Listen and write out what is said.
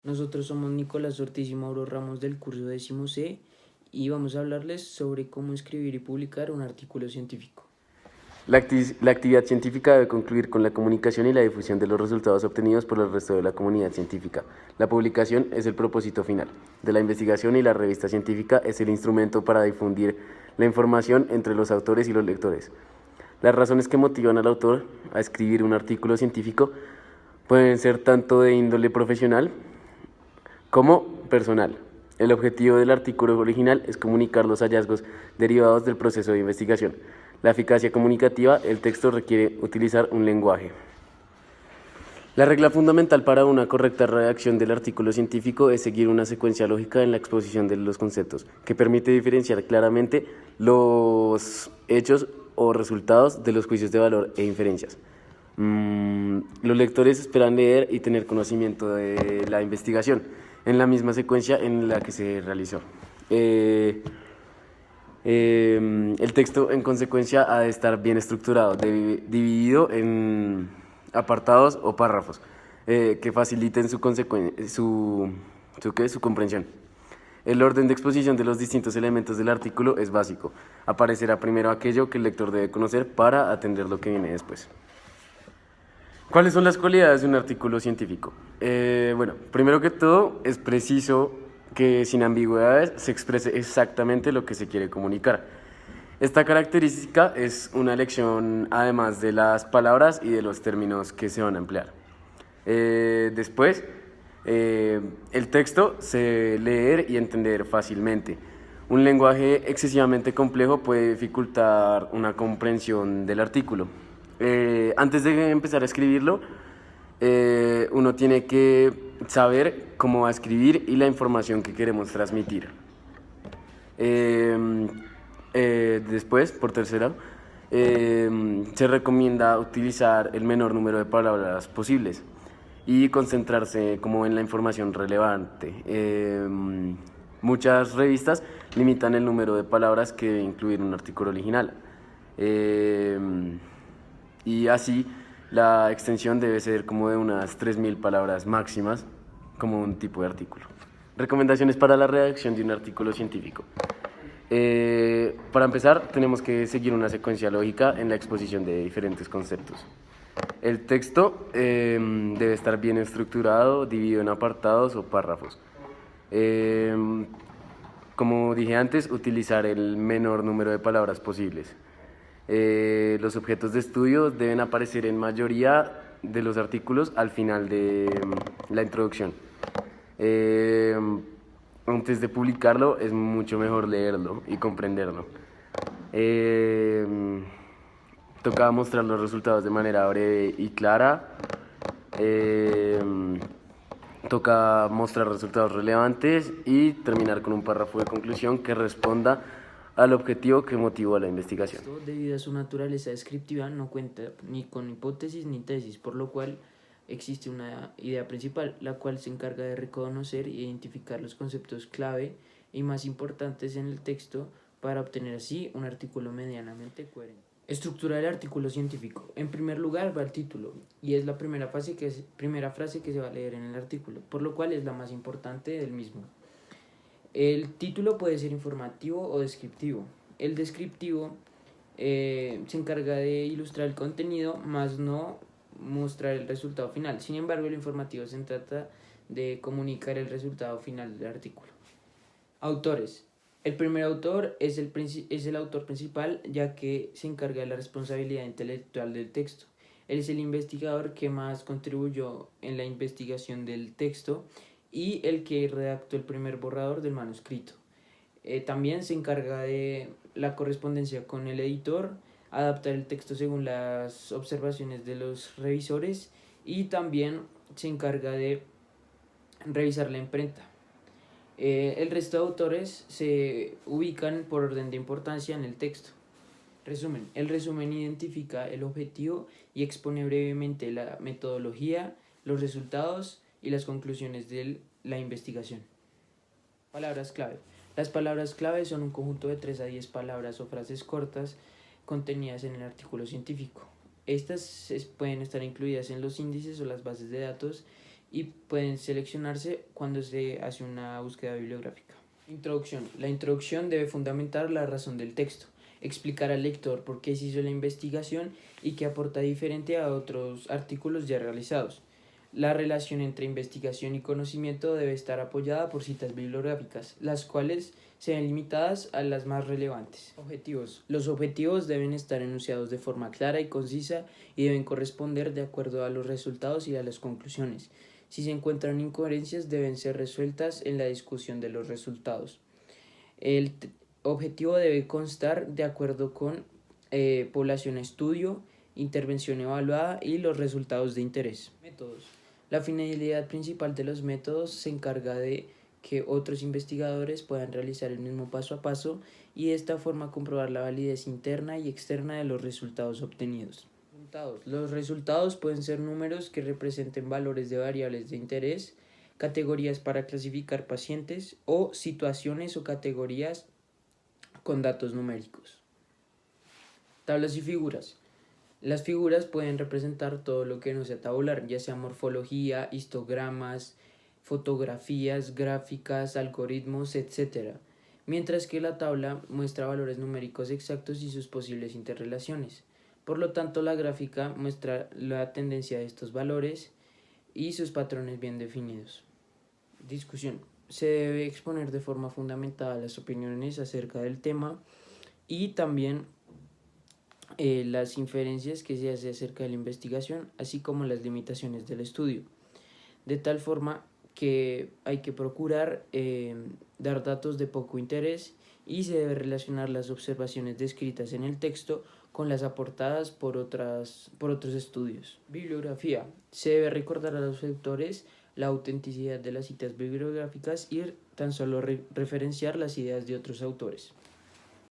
Nosotros somos Nicolás Ortiz y Mauro Ramos del curso 10C y vamos a hablarles sobre cómo escribir y publicar un artículo científico. La actividad científica debe concluir con la comunicación y la difusión de los resultados obtenidos por el resto de la comunidad científica. La publicación es el propósito final de la investigación y la revista científica es el instrumento para difundir la información entre los autores y los lectores. Las razones que motivan al autor a escribir un artículo científico pueden ser tanto de índole profesional como personal. El objetivo del artículo original es comunicar los hallazgos derivados del proceso de investigación. La eficacia comunicativa, el texto requiere utilizar un lenguaje. La regla fundamental para una correcta redacción del artículo científico es seguir una secuencia lógica en la exposición de los conceptos, que permite diferenciar claramente los hechos o resultados de los juicios de valor e inferencias. Los lectores esperan leer y tener conocimiento de la investigación en la misma secuencia en la que se realizó. El texto, en consecuencia, ha de estar bien estructurado, dividido en apartados o párrafos que faciliten su comprensión. El orden de exposición de los distintos elementos del artículo es básico. Aparecerá primero aquello que el lector debe conocer para atender lo que viene después. ¿Cuáles son las cualidades de un artículo científico? Bueno, primero que todo, es preciso que sin ambigüedades se exprese exactamente lo que se quiere comunicar. Esta característica es una elección además de las palabras y de los términos que se van a emplear. Después, el texto se debe leer y entender fácilmente. Un lenguaje excesivamente complejo puede dificultar una comprensión del artículo. Antes de empezar a escribirlo, uno tiene que saber cómo va a escribir y la información que queremos transmitir. Después, por tercera, se recomienda utilizar el menor número de palabras posibles y concentrarse como en la información relevante. Muchas revistas limitan el número de palabras que debe incluir un artículo original. Y así la extensión debe ser como de unas 3000 palabras máximas como un tipo de artículo. Recomendaciones para la redacción de un artículo científico. Para empezar, tenemos que seguir una secuencia lógica en la exposición de diferentes conceptos. El texto debe estar bien estructurado, dividido en apartados o párrafos. Como dije antes, utilizar el menor número de palabras posibles. Los objetos de estudio deben aparecer en mayoría de los artículos al final de la introducción. Antes de publicarlo es mucho mejor leerlo y comprenderlo. Toca mostrar los resultados de manera breve y clara. Toca mostrar resultados relevantes y terminar con un párrafo de conclusión que responda al objetivo que motivó la investigación. Esto, debido a su naturaleza descriptiva, no cuenta ni con hipótesis ni tesis, por lo cual existe una idea principal, la cual se encarga de reconocer e identificar los conceptos clave y más importantes en el texto para obtener así un artículo medianamente coherente. Estructura del artículo científico. En primer lugar va el título y es la primera frase que se va a leer en el artículo, por lo cual es la más importante del mismo. El título puede ser informativo o descriptivo. El descriptivo se encarga de ilustrar el contenido, más no mostrar el resultado final. Sin embargo, el informativo se trata de comunicar el resultado final del artículo. Autores. El primer autor es el autor principal, ya que se encarga de la responsabilidad intelectual del texto. Él es el investigador que más contribuyó en la investigación del texto y el que redactó el primer borrador del manuscrito. También se encarga de la correspondencia con el editor, adaptar el texto según las observaciones de los revisores y también se encarga de revisar la imprenta. El resto de autores se ubican por orden de importancia en el texto. Resumen. El resumen identifica el objetivo y expone brevemente la metodología, los resultados y las conclusiones de la investigación. Palabras clave. Las palabras clave son un conjunto de 3 a 10 palabras o frases cortas contenidas en el artículo científico. Estas pueden estar incluidas en los índices o las bases de datos y pueden seleccionarse cuando se hace una búsqueda bibliográfica. Introducción. La introducción debe fundamentar la razón del texto, explicar al lector por qué se hizo la investigación y qué aporta diferente a otros artículos ya realizados. La relación entre investigación y conocimiento debe estar apoyada por citas bibliográficas, las cuales se ven limitadas a las más relevantes. Objetivos. Los objetivos deben estar enunciados de forma clara y concisa y deben corresponder de acuerdo a los resultados y a las conclusiones. Si se encuentran incoherencias, deben ser resueltas en la discusión de los resultados. El objetivo debe constar de acuerdo con población a estudio, intervención evaluada y los resultados de interés. Métodos. La finalidad principal de los métodos se encarga de que otros investigadores puedan realizar el mismo paso a paso y de esta forma comprobar la validez interna y externa de los resultados obtenidos. Los resultados pueden ser números que representen valores de variables de interés, categorías para clasificar pacientes o situaciones o categorías con datos numéricos. Tablas y figuras. Las figuras pueden representar todo lo que no sea tabular, ya sea morfología, histogramas, fotografías, gráficas, algoritmos, etc. Mientras que la tabla muestra valores numéricos exactos y sus posibles interrelaciones. Por lo tanto, la gráfica muestra la tendencia de estos valores y sus patrones bien definidos. Discusión. Se debe exponer de forma fundamentada las opiniones acerca del tema y también las inferencias que se hace acerca de la investigación, así como las limitaciones del estudio. De tal forma que hay que procurar dar datos de poco interés y se debe relacionar las observaciones descritas en el texto con las aportadas por otros estudios. Bibliografía. Se debe recordar a los autores la autenticidad de las citas bibliográficas y tan solo referenciar las ideas de otros autores.